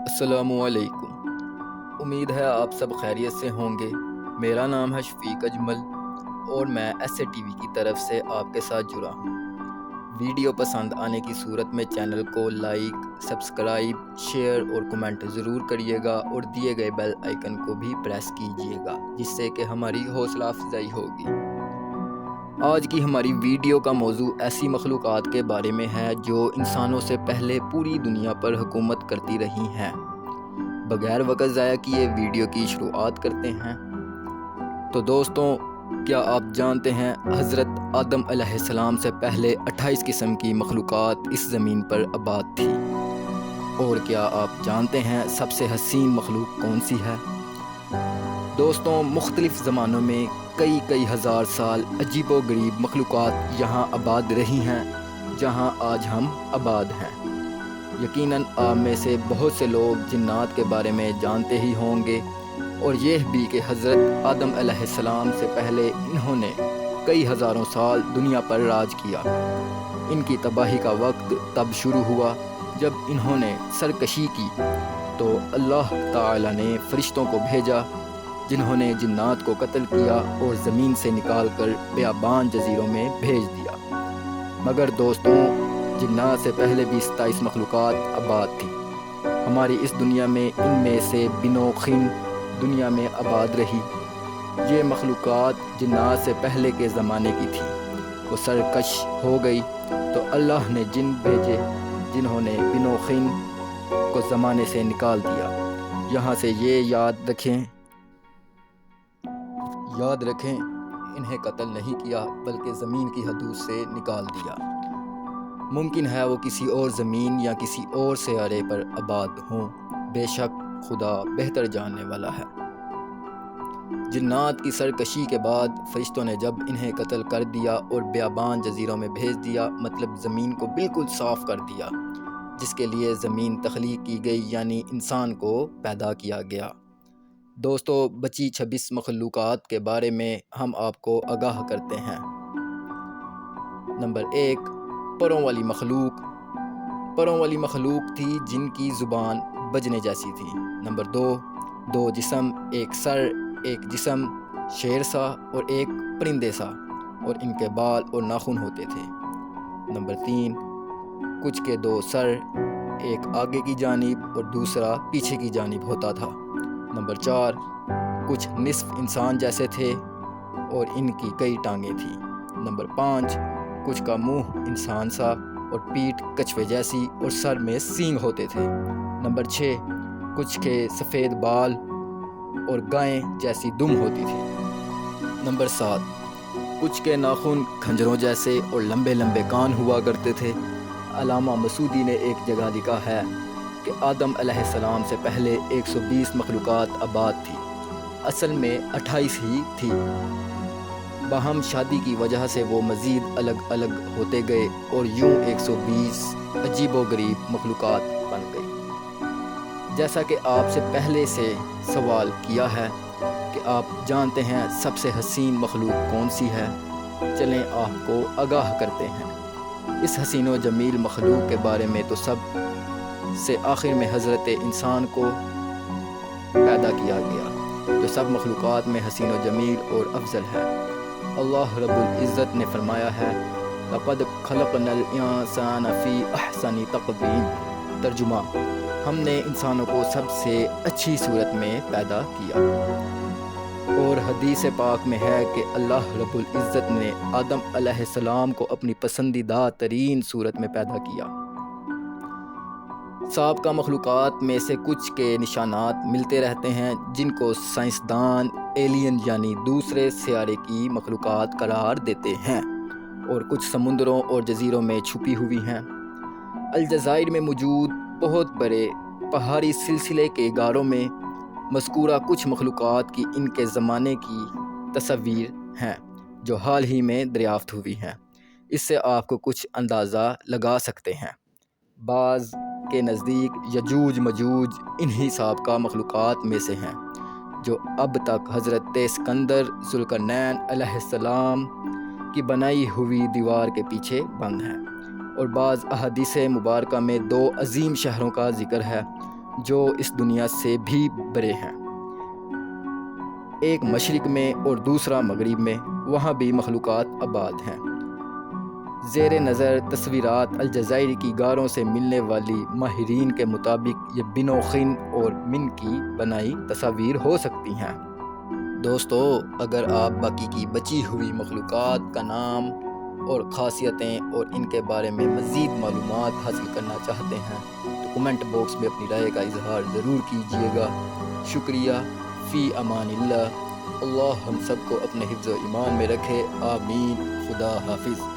السلام علیکم۔ امید ہے آپ سب خیریت سے ہوں گے۔ میرا نام ہے شفیق اجمل اور میں ایس اے ٹی وی کی طرف سے آپ کے ساتھ جڑا ہوں۔ ویڈیو پسند آنے کی صورت میں چینل کو لائک، سبسکرائب، شیئر اور کمنٹ ضرور کریے گا اور دیے گئے بیل آئیکن کو بھی پریس کیجیے گا جس سے کہ ہماری حوصلہ افزائی ہوگی۔ آج کی ہماری ویڈیو کا موضوع ایسی مخلوقات کے بارے میں ہے جو انسانوں سے پہلے پوری دنیا پر حکومت کرتی رہی ہیں۔ بغیر وقت ضائع کیے ویڈیو کی شروعات کرتے ہیں۔ تو دوستوں، کیا آپ جانتے ہیں حضرت آدم علیہ السلام سے پہلے 28 قسم کی مخلوقات اس زمین پر آباد تھی؟ اور کیا آپ جانتے ہیں سب سے حسین مخلوق کون سی ہے؟ دوستوں، مختلف زمانوں میں کئی ہزار سال عجیب و غریب مخلوقات یہاں آباد رہی ہیں جہاں آج ہم آباد ہیں۔ یقیناً آپ میں سے بہت سے لوگ جنات کے بارے میں جانتے ہی ہوں گے، اور یہ بھی کہ حضرت آدم علیہ السلام سے پہلے انہوں نے کئی ہزاروں سال دنیا پر راج کیا۔ ان کی تباہی کا وقت تب شروع ہوا جب انہوں نے سرکشی کی، تو اللہ تعالی نے فرشتوں کو بھیجا جنہوں نے جنات کو قتل کیا اور زمین سے نکال کر بیابان جزیروں میں بھیج دیا۔ مگر دوستوں، جنات سے پہلے بھی 27 مخلوقات آباد تھی۔ ہماری اس دنیا میں ان میں سے بنوخن دنیا میں آباد رہی۔ یہ مخلوقات جنات سے پہلے کے زمانے کی تھی۔ وہ سرکش ہو گئی تو اللہ نے جن بھیجے جنہوں نے بنوخن کو زمانے سے نکال دیا۔ یہاں سے یہ یاد رکھیں انہیں قتل نہیں کیا بلکہ زمین کی حدود سے نکال دیا۔ ممکن ہے وہ کسی اور زمین یا کسی اور سیارے پر آباد ہوں، بے شک خدا بہتر جاننے والا ہے۔ جنات کی سرکشی کے بعد فرشتوں نے جب انہیں قتل کر دیا اور بیابان جزیروں میں بھیج دیا، مطلب زمین کو بالکل صاف کر دیا، جس کے لیے زمین تخلیق کی گئی، یعنی انسان کو پیدا کیا گیا۔ دوستو، بچی 26 مخلوقات کے بارے میں ہم آپ کو آگاہ کرتے ہیں۔ نمبر 1، پروں والی مخلوق۔ پروں والی مخلوق تھی جن کی زبان بجنے جیسی تھی۔ نمبر 2، 2 جسم، ایک سر، ایک جسم شیر سا اور ایک پرندے سا، اور ان کے بال اور ناخن ہوتے تھے۔ نمبر 3، کچھ کے 2 سر، ایک آگے کی جانب اور دوسرا پیچھے کی جانب ہوتا تھا۔ نمبر 4، کچھ نصف انسان جیسے تھے اور ان کی کئی ٹانگیں تھیں۔ نمبر 5، کچھ کا منہ انسان سا اور پیٹھ کچھوے جیسی اور سر میں سینگ ہوتے تھے۔ نمبر 6، کچھ کے سفید بال اور گائیں جیسی دم ہوتی تھی۔ نمبر 7، کچھ کے ناخن کھنجروں جیسے اور لمبے لمبے کان ہوا کرتے تھے۔ علامہ مسعودی نے ایک جگہ لکھا ہے کہ آدم علیہ السلام سے پہلے 120 مخلوقات آباد تھی، اصل میں 28 ہی تھی۔ باہم شادی کی وجہ سے وہ مزید الگ الگ ہوتے گئے اور یوں 120 عجیب و غریب مخلوقات بن گئی۔ جیسا کہ آپ سے پہلے سے سوال کیا ہے کہ آپ جانتے ہیں سب سے حسین مخلوق کون سی ہے، چلیں آپ کو آگاہ کرتے ہیں۔ اس حسین و جمیل مخلوق کے بارے میں تو سب سے آخر میں حضرت انسان کو پیدا کیا گیا، جو سب مخلوقات میں حسین و جمیل اور افضل ہے۔ اللہ رب العزت نے فرمایا ہے، لَقَدْ خَلَقْنَا الْإِنسَانَ فِي أَحْسَنِ تَقْوِيمٍ۔ ترجمہ، ہم نے انسانوں کو سب سے اچھی صورت میں پیدا کیا۔ اور حدیث پاک میں ہے کہ اللہ رب العزت نے آدم علیہ السلام کو اپنی پسندیدہ ترین صورت میں پیدا کیا۔ سابقہ مخلوقات میں سے کچھ کے نشانات ملتے رہتے ہیں جن کو سائنسدان ایلین یعنی دوسرے سیارے کی مخلوقات قرار دیتے ہیں، اور کچھ سمندروں اور جزیروں میں چھپی ہوئی ہیں۔ الجزائر میں موجود بہت بڑے پہاڑی سلسلے کے غاروں میں مذکورہ کچھ مخلوقات کی ان کے زمانے کی تصاویر ہیں جو حال ہی میں دریافت ہوئی ہیں۔ اس سے آپ کو کچھ اندازہ لگا سکتے ہیں۔ بعض کے نزدیک یجوج مجوج انہی سابقہ مخلوقات میں سے ہیں جو اب تک حضرت اسکندر ذوالقرنین علیہ السلام کی بنائی ہوئی دیوار کے پیچھے بند ہیں۔ اور بعض احادیث مبارکہ میں 2 عظیم شہروں کا ذکر ہے جو اس دنیا سے بھی بڑے ہیں۔ ایک مشرق میں اور دوسرا مغرب میں، وہاں بھی مخلوقات آباد ہیں۔ زیر نظر تصویرات الجزائر کی غاروں سے ملنے والی ماہرین کے مطابق یہ بنو خن اور من کی بنائی تصاویر ہو سکتی ہیں۔ دوستو، اگر آپ باقی کی بچی ہوئی مخلوقات کا نام اور خاصیتیں اور ان کے بارے میں مزید معلومات حاصل کرنا چاہتے ہیں تو کمنٹ باکس میں اپنی رائے کا اظہار ضرور کیجیے گا۔ شکریہ۔ فی امان اللہ۔ اللہ ہم سب کو اپنے حفظ و ایمان میں رکھے۔ آمین۔ خدا حافظ۔